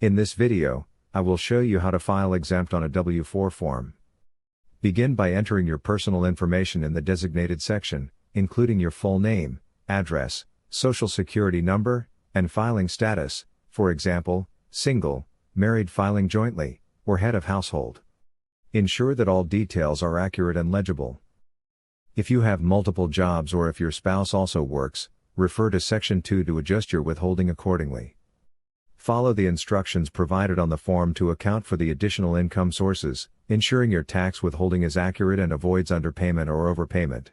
In this video, I will show you how to file exempt on a W-4 form. Begin by entering your personal information in the designated section, including your full name, address, social security number, and filing status, for example, single, married filing jointly, or head of household. Ensure that all details are accurate and legible. If you have multiple jobs or if your spouse also works, refer to Section 2 to adjust your withholding accordingly. Follow the instructions provided on the form to account for the additional income sources, ensuring your tax withholding is accurate and avoids underpayment or overpayment.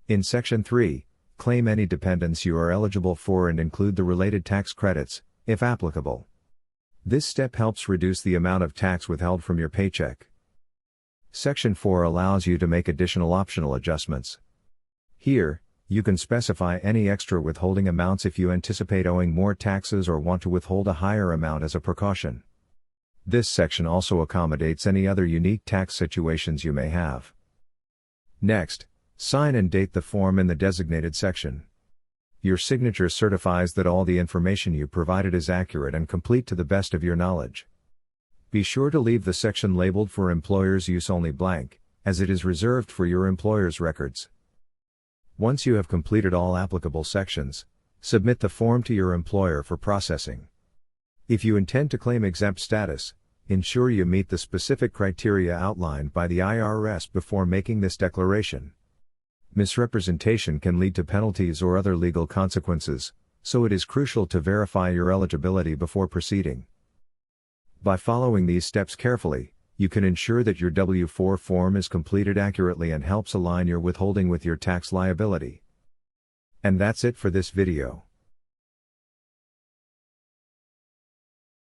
In Section 3, claim any dependents you are eligible for and include the related tax credits, if applicable. This step helps reduce the amount of tax withheld from your paycheck. Section 4 allows you to make additional optional adjustments. Here, you can specify any extra withholding amounts if you anticipate owing more taxes or want to withhold a higher amount as a precaution. This section also accommodates any other unique tax situations you may have. Next, sign and date the form in the designated section. Your signature certifies that all the information you provided is accurate and complete to the best of your knowledge. Be sure to leave the section labeled for employer's use only blank, as it is reserved for your employer's records. Once you have completed all applicable sections, submit the form to your employer for processing. If you intend to claim exempt status, ensure you meet the specific criteria outlined by the IRS before making this declaration. Misrepresentation can lead to penalties or other legal consequences, so it is crucial to verify your eligibility before proceeding. By following these steps carefully, you can ensure that your W-4 form is completed accurately and helps align your withholding with your tax liability. And that's it for this video.